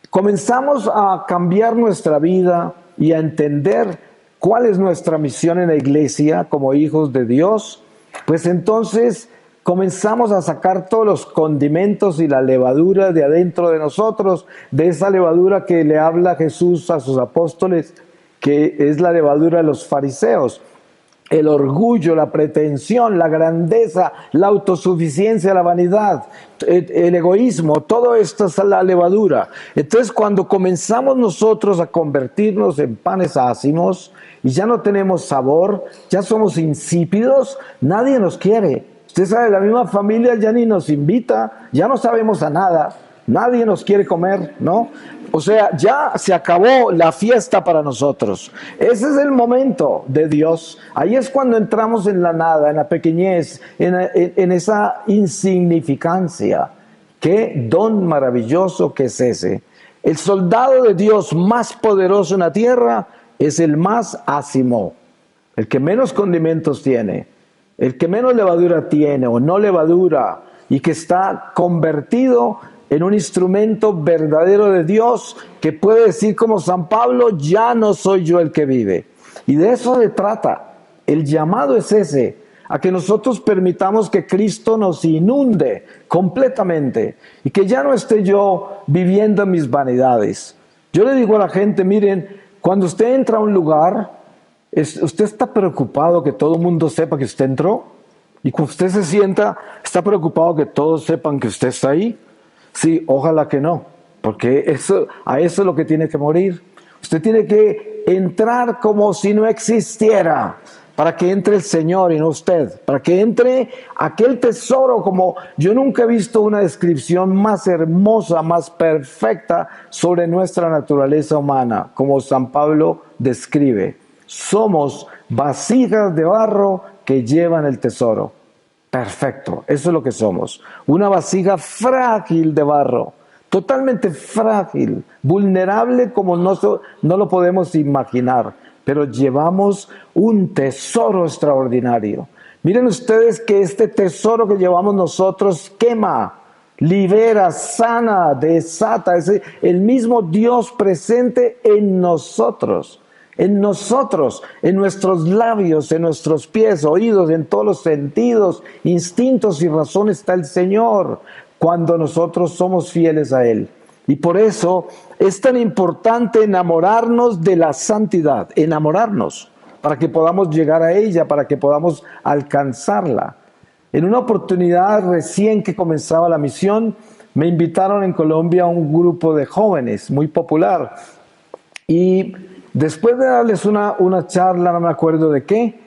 comenzamos a cambiar nuestra vida y a entender cuál es nuestra misión en la iglesia como hijos de Dios, pues entonces comenzamos a sacar todos los condimentos y la levadura de adentro de nosotros, de esa levadura que le habla Jesús a sus apóstoles, que es la levadura de los fariseos. El orgullo, la pretensión, la grandeza, la autosuficiencia, la vanidad, el egoísmo, todo esto es la levadura. Entonces, cuando comenzamos nosotros a convertirnos en panes ácimos y ya no tenemos sabor, ya somos insípidos, nadie nos quiere. Usted sabe, la misma familia ya ni nos invita, ya no sabemos a nada, nadie nos quiere comer, ¿no? O sea, ya se acabó la fiesta para nosotros. Ese es el momento de Dios. Ahí es cuando entramos en la nada, en la pequeñez, en esa insignificancia. Qué don maravilloso que es ese. El soldado de Dios más poderoso en la tierra es el más ácimo, el que menos condimentos tiene, el que menos levadura tiene o no levadura y que está convertido en un instrumento verdadero de Dios que puede decir como San Pablo, ya no soy yo el que vive. Y de eso se trata. El llamado es ese, a que nosotros permitamos que Cristo nos inunde completamente y que ya no esté yo viviendo en mis vanidades. Yo le digo a la gente, miren, cuando usted entra a un lugar, ¿usted está preocupado que todo el mundo sepa que usted entró? Y cuando usted se sienta, ¿está preocupado que todos sepan que usted está ahí? Sí, ojalá que no, porque a eso es lo que tiene que morir. Usted tiene que entrar como si no existiera, para que entre el Señor y no usted, para que entre aquel tesoro. Como yo nunca he visto una descripción más hermosa, más perfecta sobre nuestra naturaleza humana, como San Pablo describe. Somos vasijas de barro que llevan el tesoro. Perfecto, eso es lo que somos. Una vasija frágil de barro, totalmente frágil, vulnerable como no lo podemos imaginar, pero llevamos un tesoro extraordinario. Miren ustedes que este tesoro que llevamos nosotros quema, libera, sana, desata. Es el mismo Dios presente en nosotros, en nuestros labios, en nuestros pies, oídos, en todos los sentidos, instintos y razones está el Señor cuando nosotros somos fieles a Él. Y por eso es tan importante enamorarnos de la santidad, enamorarnos, para que podamos llegar a ella, para que podamos alcanzarla. En una oportunidad recién que comenzaba la misión, me invitaron en Colombia a un grupo de jóvenes muy popular. Y después de darles una charla, no me acuerdo de qué,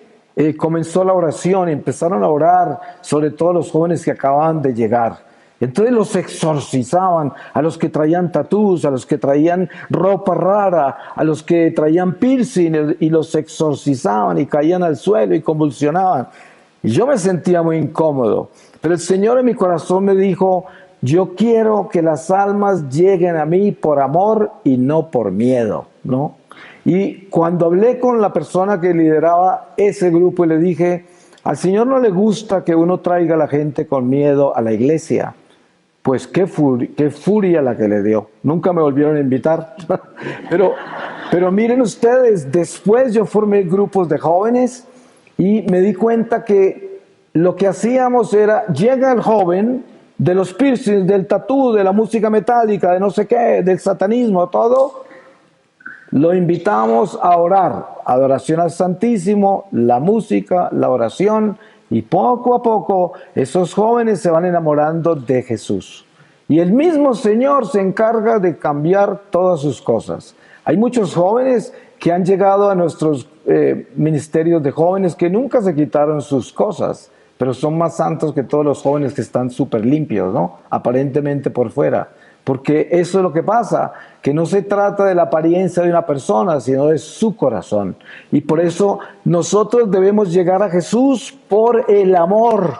comenzó la oración y empezaron a orar sobre todos los jóvenes que acababan de llegar. Entonces los exorcizaban, a los que traían tatús, a los que traían ropa rara, a los que traían piercing, y los exorcizaban y caían al suelo y convulsionaban. Y yo me sentía muy incómodo, pero el Señor en mi corazón me dijo: yo quiero que las almas lleguen a mí por amor y no por miedo, ¿no? Y cuando hablé con la persona que lideraba ese grupo y le dije: al Señor no le gusta que uno traiga a la gente con miedo a la iglesia. Pues qué furia la que le dio. Nunca me volvieron a invitar. pero miren ustedes, después yo formé grupos de jóvenes y me di cuenta que lo que hacíamos era: llega el joven de los piercings, del tatú, de la música metálica, de no sé qué, del satanismo, todo, lo invitamos a orar, adoración al Santísimo, la música, la oración, y poco a poco esos jóvenes se van enamorando de Jesús. Y el mismo Señor se encarga de cambiar todas sus cosas. Hay muchos jóvenes que han llegado a nuestros ministerios de jóvenes que nunca se quitaron sus cosas, pero son más santos que todos los jóvenes que están súper limpios, ¿no? Aparentemente por fuera. Porque eso es lo que pasa, que no se trata de la apariencia de una persona, sino de su corazón. Y por eso nosotros debemos llegar a Jesús por el amor.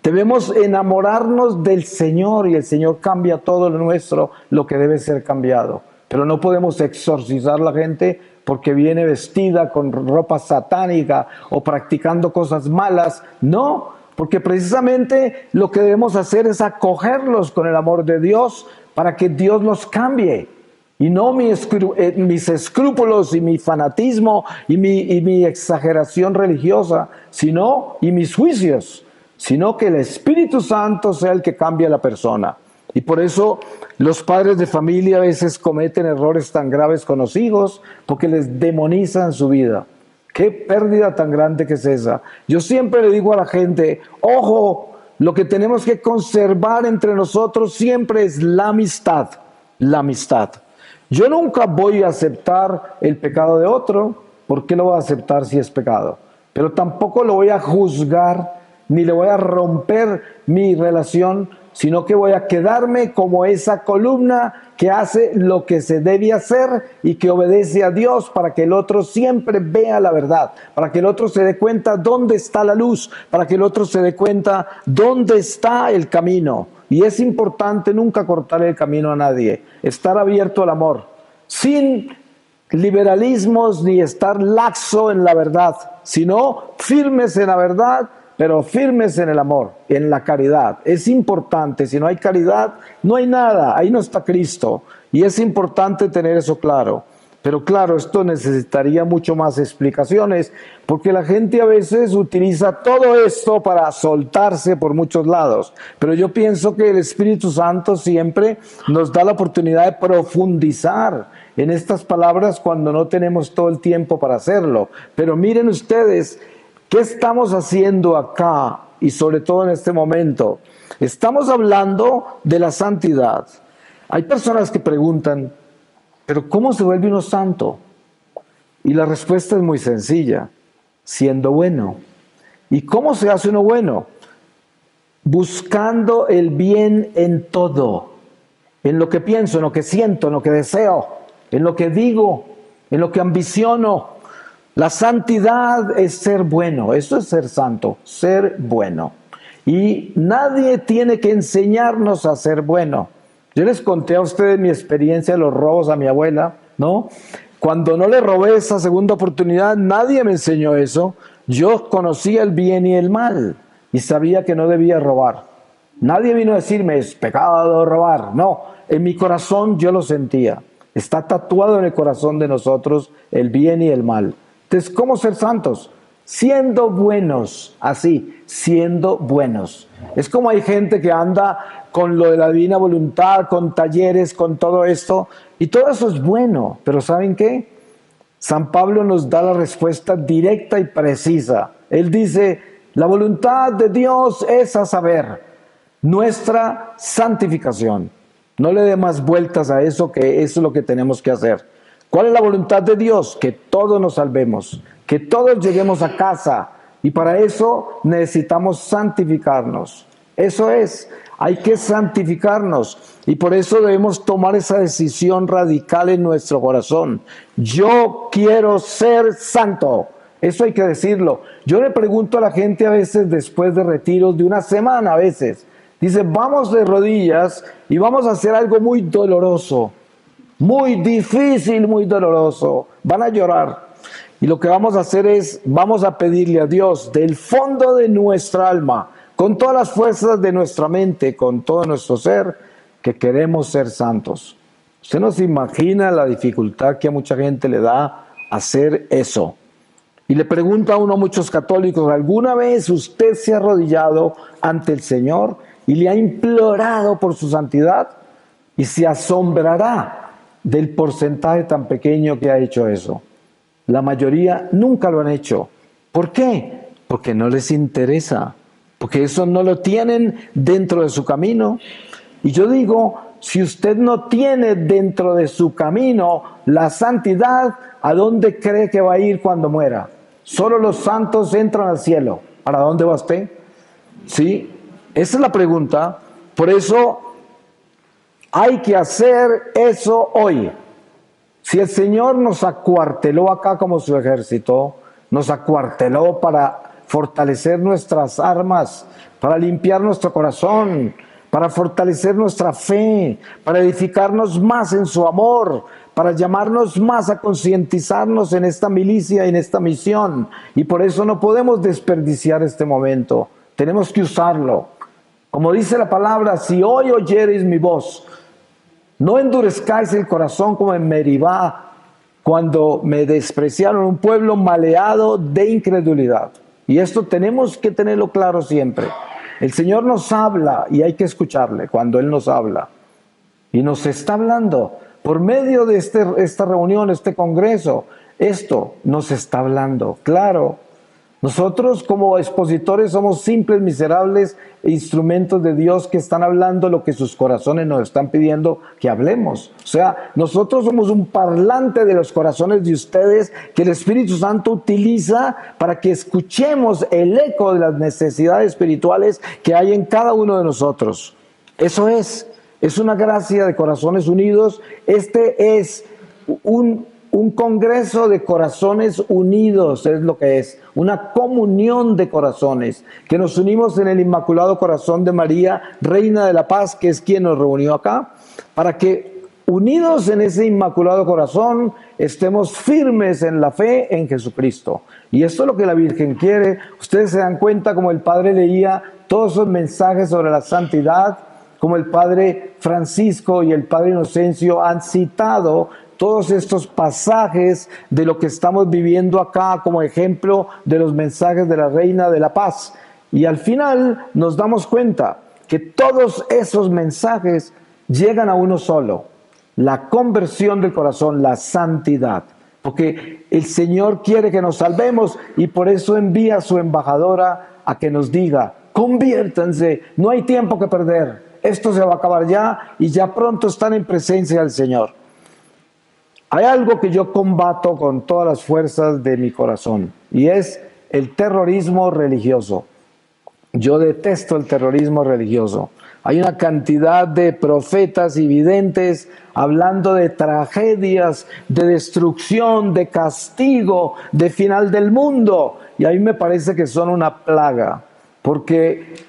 Debemos enamorarnos del Señor, y el Señor cambia todo lo nuestro, lo que debe ser cambiado. Pero no podemos exorcizar a la gente porque viene vestida con ropa satánica o practicando cosas malas. No, porque precisamente lo que debemos hacer es acogerlos con el amor de Dios, para que Dios los cambie, y no mis escrúpulos y mi fanatismo y mi exageración religiosa, y mis juicios, sino que el Espíritu Santo sea el que cambie a la persona. Y por eso los padres de familia a veces cometen errores tan graves con los hijos, porque les demonizan su vida. Qué pérdida tan grande que es esa. Yo siempre le digo a la gente: ojo, lo que tenemos que conservar entre nosotros siempre es la amistad. La amistad. Yo nunca voy a aceptar el pecado de otro. ¿Por qué lo voy a aceptar si es pecado? Pero tampoco lo voy a juzgar, ni le voy a romper mi relación, sino que voy a quedarme como esa columna que hace lo que se debe hacer y que obedece a Dios, para que el otro siempre vea la verdad, para que el otro se dé cuenta dónde está la luz, para que el otro se dé cuenta dónde está el camino. Y es importante nunca cortar el camino a nadie, estar abierto al amor, sin liberalismos ni estar laxo en la verdad, sino firmes en la verdad, pero firmes en el amor, en la caridad. Es importante. Si no hay caridad, no hay nada. Ahí no está Cristo. Y es importante tener eso claro. Pero claro, esto necesitaría mucho más explicaciones, porque la gente a veces utiliza todo esto para soltarse por muchos lados. Pero yo pienso que el Espíritu Santo siempre nos da la oportunidad de profundizar en estas palabras cuando no tenemos todo el tiempo para hacerlo. Pero miren ustedes, ¿qué estamos haciendo acá y sobre todo en este momento? Estamos hablando de la santidad. Hay personas que preguntan, ¿pero cómo se vuelve uno santo? Y la respuesta es muy sencilla, siendo bueno. ¿Y cómo se hace uno bueno? Buscando el bien en todo, en lo que pienso, en lo que siento, en lo que deseo, en lo que digo, en lo que ambiciono. La santidad es ser bueno, eso es ser santo, ser bueno. Y nadie tiene que enseñarnos a ser bueno. Yo les conté a ustedes mi experiencia de los robos a mi abuela, ¿no? Cuando no le robé esa segunda oportunidad, nadie me enseñó eso. Yo conocía el bien y el mal y sabía que no debía robar. Nadie vino a decirme, es pecado robar. No, en mi corazón yo lo sentía. Está tatuado en el corazón de nosotros el bien y el mal. Entonces, ¿cómo ser santos? Siendo buenos, así, siendo buenos. Es como hay gente que anda con lo de la divina voluntad, con talleres, con todo esto, y todo eso es bueno, pero ¿saben qué? San Pablo nos da la respuesta directa y precisa. Él dice, la voluntad de Dios es, a saber, nuestra santificación. No le dé más vueltas a eso, que eso es lo que tenemos que hacer. ¿Cuál es la voluntad de Dios? Que todos nos salvemos, que todos lleguemos a casa, y para eso necesitamos santificarnos. Eso es, hay que santificarnos, y por eso debemos tomar esa decisión radical en nuestro corazón. Yo quiero ser santo, eso hay que decirlo. Yo le pregunto a la gente a veces después de retiros de una semana a veces, dice, vamos de rodillas y vamos a hacer algo muy doloroso, muy difícil, muy doloroso, van a llorar. Y lo que vamos a hacer es, vamos a pedirle a Dios del fondo de nuestra alma, con todas las fuerzas de nuestra mente, con todo nuestro ser, que queremos ser santos. Usted no se imagina la dificultad que a mucha gente le da hacer eso. Y le pregunto a uno a muchos católicos, ¿alguna vez usted se ha arrodillado ante el Señor y le ha implorado por su santidad? Y se asombrará del porcentaje tan pequeño que ha hecho eso. La mayoría nunca lo han hecho. ¿Por qué? Porque no les interesa, porque eso no lo tienen dentro de su camino. Y yo digo, si usted no tiene dentro de su camino la santidad, ¿a dónde cree que va a ir cuando muera? Solo los santos entran al cielo. ¿Para dónde va usted? ¿Sí? Esa es la pregunta. Por eso hay que hacer eso hoy. Si el Señor nos acuarteló acá como su ejército, nos acuarteló para fortalecer nuestras armas, para limpiar nuestro corazón, para fortalecer nuestra fe, para edificarnos más en su amor, para llamarnos más a concientizarnos en esta milicia y en esta misión. Y por eso no podemos desperdiciar este momento, tenemos que usarlo. Como dice la palabra, si hoy oyereis mi voz, no endurezcáis el corazón como en Meribá, cuando me despreciaron, un pueblo maleado de incredulidad. Y esto tenemos que tenerlo claro siempre. El Señor nos habla y hay que escucharle cuando Él nos habla. Y nos está hablando por medio de esta reunión, este congreso. Esto nos está hablando, claro. Nosotros como expositores somos simples, miserables instrumentos de Dios que están hablando lo que sus corazones nos están pidiendo que hablemos. O sea, nosotros somos un parlante de los corazones de ustedes que el Espíritu Santo utiliza para que escuchemos el eco de las necesidades espirituales que hay en cada uno de nosotros. Eso es una gracia de corazones unidos. Este es un congreso de corazones unidos, es lo que es, una comunión de corazones, que nos unimos en el Inmaculado Corazón de María, Reina de la Paz, que es quien nos reunió acá, para que unidos en ese Inmaculado Corazón estemos firmes en la fe en Jesucristo. Y esto es lo que la Virgen quiere. Ustedes se dan cuenta como el Padre leía todos esos mensajes sobre la santidad, como el Padre Francisco y el Padre Inocencio han citado todos estos pasajes de lo que estamos viviendo acá como ejemplo de los mensajes de la Reina de la Paz. Y al final nos damos cuenta que todos esos mensajes llegan a uno solo: la conversión del corazón, la santidad. Porque el Señor quiere que nos salvemos y por eso envía a su embajadora a que nos diga: conviértanse, no hay tiempo que perder, esto se va a acabar ya y ya pronto están en presencia del Señor. Hay algo que yo combato con todas las fuerzas de mi corazón y es el terrorismo religioso. Yo detesto el terrorismo religioso. Hay una cantidad de profetas y videntes hablando de tragedias, de destrucción, de castigo, de final del mundo. Y a mí me parece que son una plaga, porque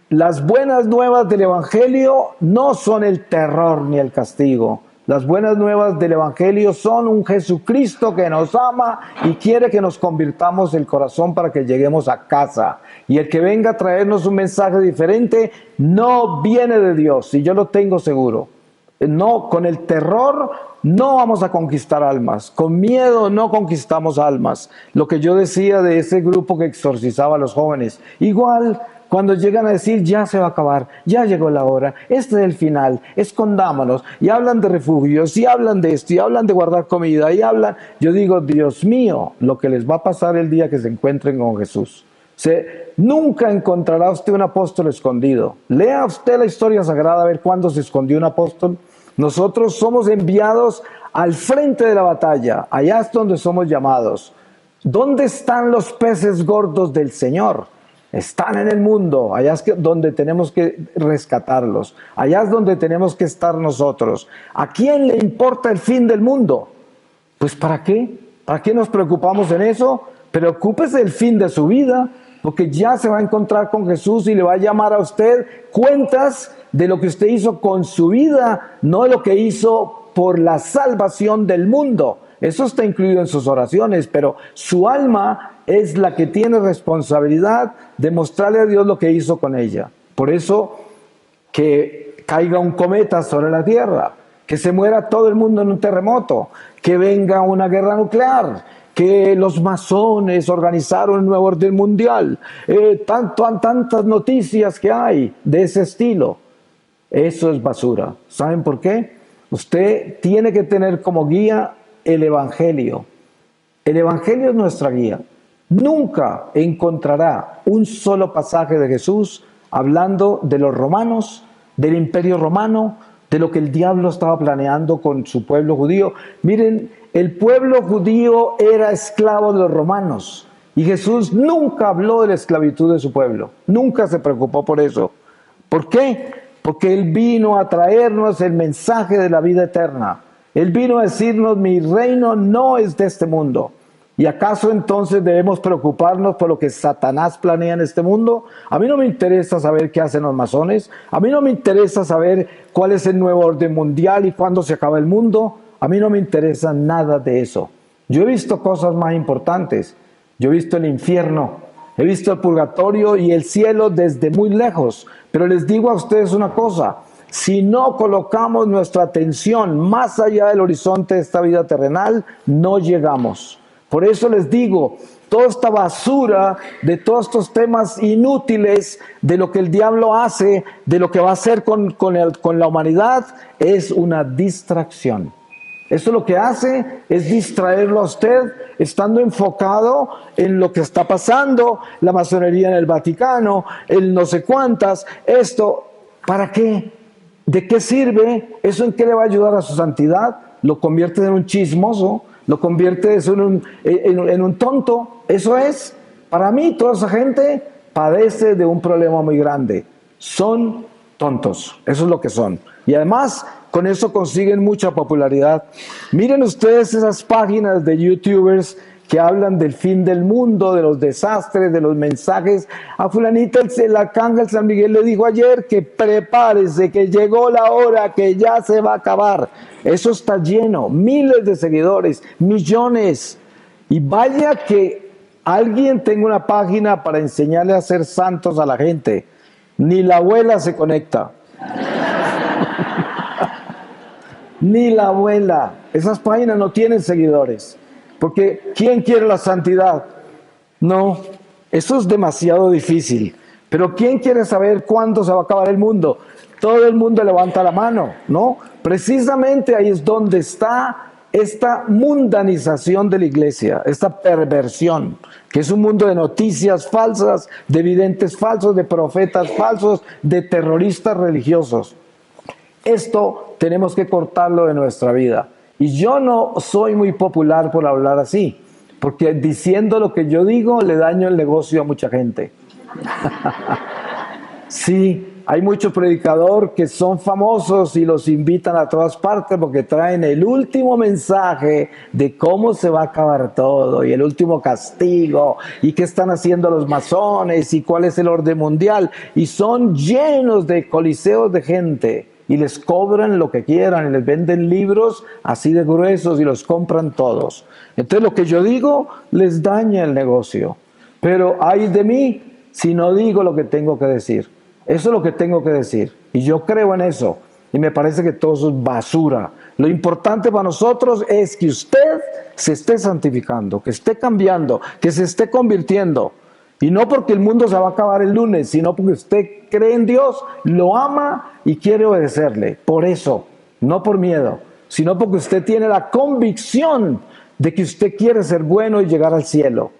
las buenas nuevas del Evangelio no son el terror ni el castigo. Las buenas nuevas del Evangelio son un Jesucristo que nos ama y quiere que nos convirtamos el corazón para que lleguemos a casa. Y el que venga a traernos un mensaje diferente no viene de Dios, y yo lo tengo seguro. No, con el terror no vamos a conquistar almas, con miedo no conquistamos almas. Lo que yo decía de ese grupo que exorcizaba a los jóvenes, igual cuando llegan a decir ya se va a acabar, ya llegó la hora, este es el final, escondámonos, y hablan de refugios, y hablan de esto, y hablan de guardar comida, y hablan, yo digo, Dios mío, lo que les va a pasar el día que se encuentren con Jesús. Nunca encontrará usted un apóstol escondido. Lea usted la historia sagrada a ver cuándo se escondió un apóstol. Nosotros somos enviados al frente de la batalla, allá es donde somos llamados. ¿Dónde están los peces gordos del Señor? Están en el mundo, allá es donde tenemos que rescatarlos, allá es donde tenemos que estar nosotros. ¿A quién le importa el fin del mundo? Pues ¿para qué? ¿Para qué nos preocupamos en eso? Preocúpese del fin de su vida, porque ya se va a encontrar con Jesús y le va a llamar a usted cuentas de lo que usted hizo con su vida, no de lo que hizo por la salvación del mundo. Eso está incluido en sus oraciones, pero su alma es la que tiene responsabilidad de mostrarle a Dios lo que hizo con ella. Por eso, que caiga un cometa sobre la tierra, que se muera todo el mundo en un terremoto, que venga una guerra nuclear, que los masones organizaron un nuevo orden mundial, tantas noticias que hay de ese estilo. Eso es basura. ¿Saben por qué? Usted tiene que tener como guía el Evangelio. El Evangelio es nuestra guía. Nunca encontrará un solo pasaje de Jesús hablando de los romanos, del Imperio Romano, de lo que el diablo estaba planeando con su pueblo judío. Miren, el pueblo judío era esclavo de los romanos y Jesús nunca habló de la esclavitud de su pueblo. Nunca se preocupó por eso. ¿Por qué? Porque Él vino a traernos el mensaje de la vida eterna. Él vino a decirnos: mi reino no es de este mundo. ¿Y acaso entonces debemos preocuparnos por lo que Satanás planea en este mundo? A mí no me interesa saber qué hacen los masones. A mí no me interesa saber cuál es el nuevo orden mundial y cuándo se acaba el mundo. A mí no me interesa nada de eso. Yo he visto cosas más importantes. Yo he visto el infierno, he visto el purgatorio y el cielo desde muy lejos. Pero les digo a ustedes una cosa: si no colocamos nuestra atención más allá del horizonte de esta vida terrenal, no llegamos. Por eso les digo, toda esta basura de todos estos temas inútiles, de lo que el diablo hace, de lo que va a hacer con la humanidad, es una distracción. Eso lo que hace es distraerlo a usted, estando enfocado en lo que está pasando, la masonería en el Vaticano, el no sé cuántas, esto. ¿Para qué? ¿De qué sirve? ¿Eso en qué le va a ayudar a su santidad? Lo convierte en un chismoso, lo convierte en un tonto. Eso es. Para mí, toda esa gente padece de un problema muy grande. Son tontos. Eso es lo que son. Y además, con eso consiguen mucha popularidad. Miren ustedes esas páginas de youtubers que hablan del fin del mundo, de los desastres, de los mensajes. A fulanita el arcángel San Miguel le dijo ayer que prepárese, que llegó la hora, que ya se va a acabar. Eso está lleno, miles de seguidores, millones. Y vaya que alguien tenga una página para enseñarle a ser santos a la gente. Ni la abuela se conecta. ni la abuela. Esas páginas no tienen seguidores. Porque ¿quién quiere la santidad? No, eso es demasiado difícil. Pero ¿quién quiere saber cuándo se va a acabar el mundo? Todo el mundo levanta la mano, ¿no? Precisamente ahí es donde está esta mundanización de la iglesia, esta perversión, que es un mundo de noticias falsas, de videntes falsos, de profetas falsos, de terroristas religiosos. Esto tenemos que cortarlo de nuestra vida. Y yo no soy muy popular por hablar así, porque diciendo lo que yo digo le daño el negocio a mucha gente. Sí, hay muchos predicadores que son famosos y los invitan a todas partes porque traen el último mensaje de cómo se va a acabar todo y el último castigo y qué están haciendo los masones y cuál es el orden mundial. Y son llenos de coliseos de gente y les cobran lo que quieran y les venden libros así de gruesos y los compran todos. Entonces lo que yo digo les daña el negocio. Pero ay de mí si no digo lo que tengo que decir. Eso es lo que tengo que decir. Y yo creo en eso. Y me parece que todo eso es basura. Lo importante para nosotros es que usted se esté santificando, que esté cambiando, que se esté convirtiendo. Y no porque el mundo se va a acabar el lunes, sino porque usted cree en Dios, lo ama y quiere obedecerle. Por eso, no por miedo, sino porque usted tiene la convicción de que usted quiere ser bueno y llegar al cielo.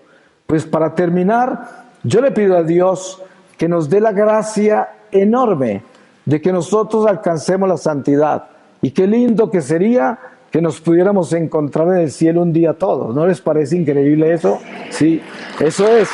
Pues para terminar, yo le pido a Dios que nos dé la gracia enorme de que nosotros alcancemos la santidad. Y qué lindo que sería que nos pudiéramos encontrar en el cielo un día todos. ¿No les parece increíble eso? Sí, eso es.